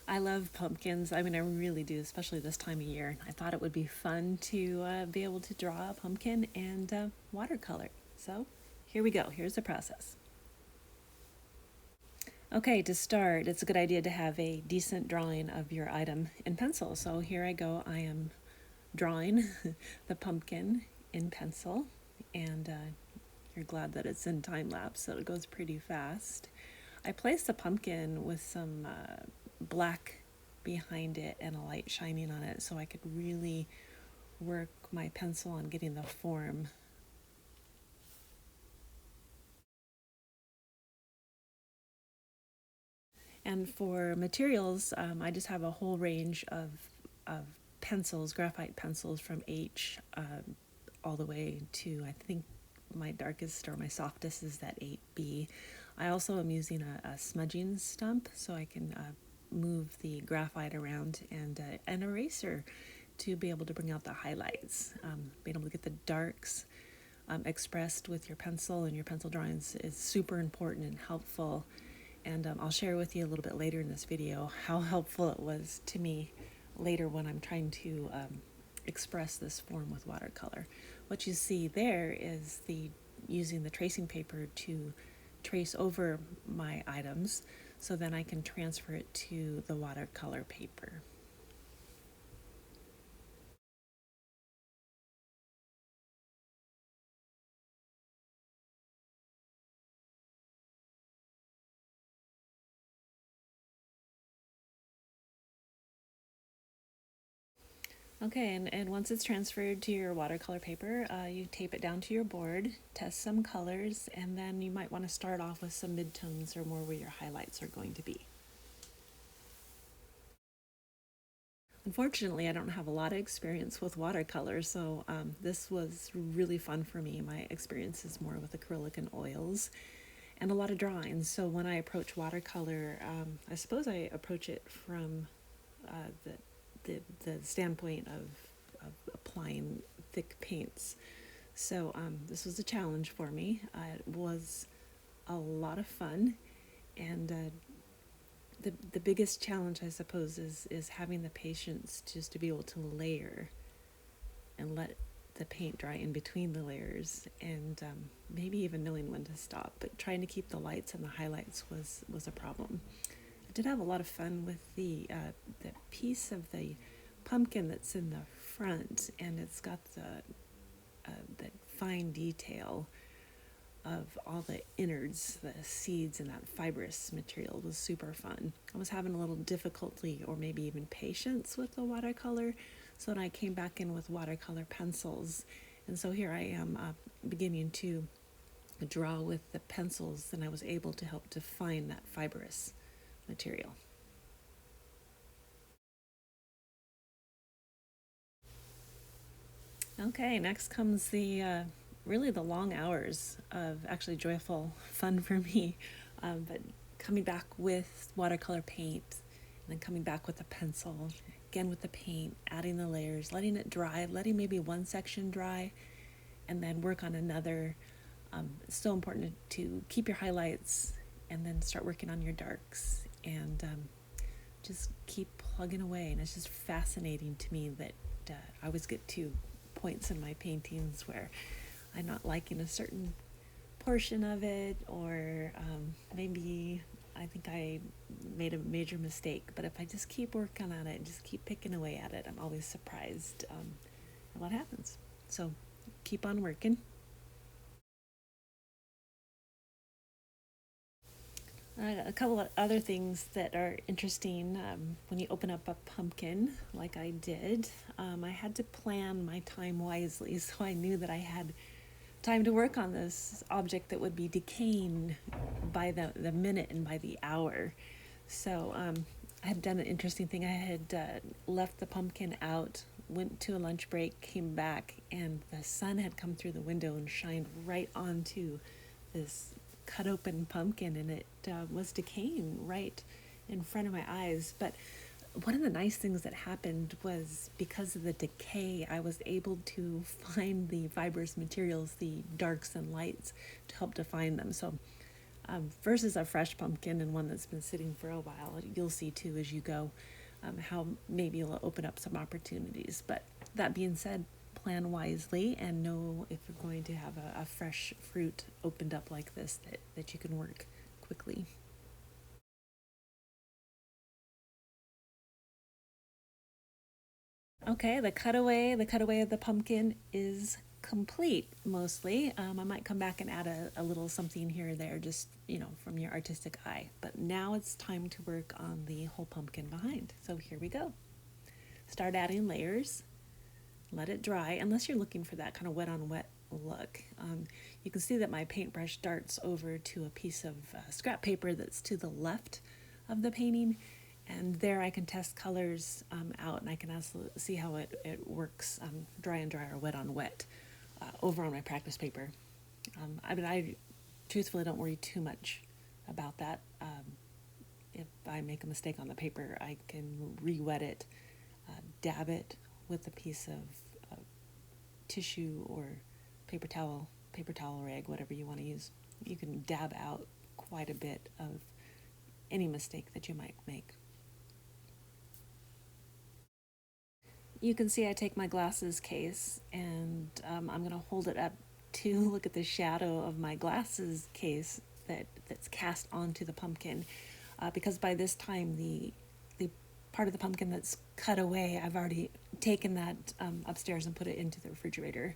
I love pumpkins. I mean, I really do, especially this time of year. I thought it would be fun to be able to draw a pumpkin and watercolor. So here we go. Here's the process. Okay, to start, it's a good idea to have a decent drawing of your item in pencil. So here I go. I am drawing the pumpkin in pencil, and you're glad that it's in time lapse, so it goes pretty fast. I placed the pumpkin with some black behind it and a light shining on it so I could really work my pencil on getting the form. And for materials, I just have a whole range of pencils, graphite pencils from H all the way to, I think, my darkest or my softest is that 8B. I also am using a smudging stump so I can move the graphite around, and an eraser to be able to bring out the highlights. Being able to get the darks expressed with your pencil and your pencil drawings is super important and helpful. And I'll share with you a little bit later in this video how helpful it was to me later when I'm trying to express this form with watercolor. What you see there is using the tracing paper to trace over my items so then I can transfer it to the watercolor paper. Okay, and once it's transferred to your watercolor paper, you tape it down to your board, test some colors, and then you might want to start off with some midtones or more where your highlights are going to be. Unfortunately, I don't have a lot of experience with watercolor, so this was really fun for me. My experience is more with acrylic and oils and a lot of drawings. So when I approach watercolor, I suppose I approach it from the standpoint of applying thick paints. So this was a challenge for me. It was a lot of fun, and the biggest challenge, I suppose, is having the patience just to be able to layer and let the paint dry in between the layers, and maybe even knowing when to stop. But trying to keep the lights and the highlights was a problem. I did have a lot of fun with the piece of the pumpkin that's in the front, and it's got the fine detail of all the innards, the seeds, and that fibrous material was super fun. I was having a little difficulty or maybe even patience with the watercolor, so then I came back in with watercolor pencils. And so here I am beginning to draw with the pencils, and I was able to help define that fibrous material. Okay, next comes the really the long hours of actually joyful fun for me, but coming back with watercolor paint, and then coming back with a pencil, again with the paint, adding the layers, letting it dry, letting maybe one section dry, and then work on another. It's so important to keep your highlights and then start working on your darks, and just keep plugging away. And it's just fascinating to me that I always get to points in my paintings where I'm not liking a certain portion of it, or maybe I think I made a major mistake. But if I just keep working on it, just keep picking away at it, I'm always surprised at what happens. So keep on working. A couple of other things that are interesting when you open up a pumpkin, like I did, I had to plan my time wisely, so I knew that I had time to work on this object that would be decaying by the minute and by the hour. So I had done an interesting thing. I had left the pumpkin out, went to a lunch break, came back, and the sun had come through the window and shined right onto this cut open pumpkin, and it was decaying right in front of my eyes. But one of the nice things that happened was, because of the decay, I was able to find the fibrous materials, the darks and lights, to help define them. So versus a fresh pumpkin and one that's been sitting for a while. You'll see too as you go how maybe it'll open up some opportunities. But that being said, plan wisely and know if you're going to have a fresh fruit opened up like this that you can work quickly. Okay, the cutaway of the pumpkin is complete mostly. I might come back and add a little something here or there, just, from your artistic eye. But now it's time to work on the whole pumpkin behind. So here we go. Start adding layers. Let it dry, unless you're looking for that kind of wet on wet look. You can see that my paintbrush darts over to a piece of scrap paper that's to the left of the painting, and there I can test colors out, and I can also see how it works dry on dry or wet on wet over on my practice paper. I truthfully don't worry too much about that. If I make a mistake on the paper, I can re-wet it, dab it with a piece of tissue or paper towel rag, whatever you want to use. You can dab out quite a bit of any mistake that you might make. You can see I take my glasses case and I'm going to hold it up to look at the shadow of my glasses case that's cast onto the pumpkin, because by this time the part of the pumpkin that's cut away, I've already taken that upstairs and put it into the refrigerator.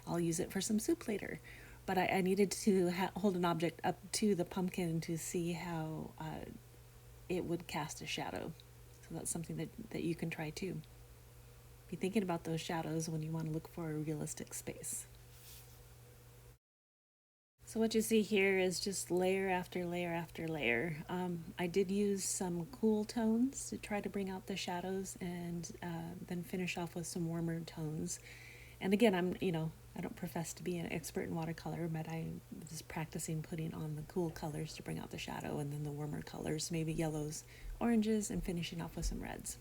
I'll use it for some soup later. But I needed to hold an object up to the pumpkin to see how it would cast a shadow. So that's something that you can try too. Be thinking about those shadows when you want to look for a realistic space. So what you see here is just layer after layer after layer. I did use some cool tones to try to bring out the shadows, and then finish off with some warmer tones. And again, I don't profess to be an expert in watercolor, but I was practicing putting on the cool colors to bring out the shadow, and then the warmer colors, maybe yellows, oranges, and finishing off with some reds.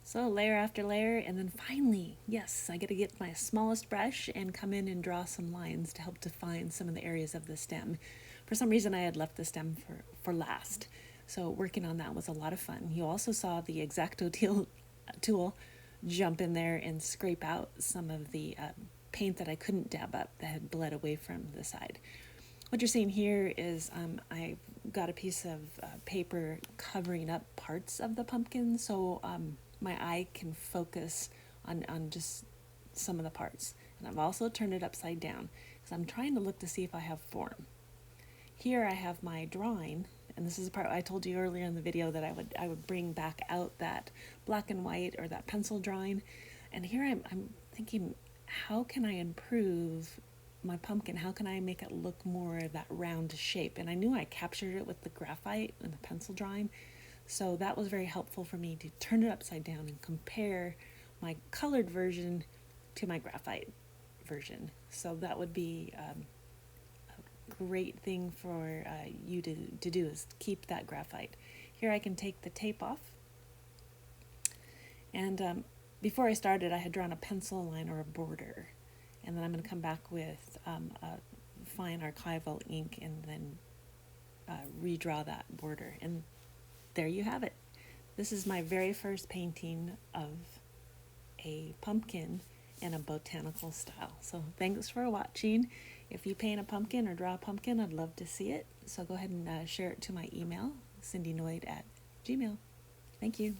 So layer after layer, and then finally, yes, I get to get my smallest brush and come in and draw some lines to help define some of the areas of the stem. For some reason, I had left the stem for last, so working on that was a lot of fun. You also saw the X-Acto tool jump in there and scrape out some of the paint that I couldn't dab up that had bled away from the side. What you're seeing here is I got a piece of paper covering up parts of the pumpkin, so my eye can focus on just some of the parts. And I've also turned it upside down because I'm trying to look to see if I have form. Here I have my drawing, and this is the part I told you earlier in the video that I would bring back out that black and white or that pencil drawing. And here I'm thinking, how can I improve my pumpkin? How can I make it look more of that round shape? And I knew I captured it with the graphite and the pencil drawing, so that was very helpful for me to turn it upside down and compare my colored version to my graphite version. So that would be a great thing for you to do, is keep that graphite. Here I can take the tape off, and before I started I had drawn a pencil line or a border, and then I'm going to come back with a fine archival ink and then redraw that border, and there you have it. This is my very first painting of a pumpkin in a botanical style. So thanks for watching. If you paint a pumpkin or draw a pumpkin, I'd love to see it. So go ahead and share it to my email, cindynoid@gmail.com. Thank you.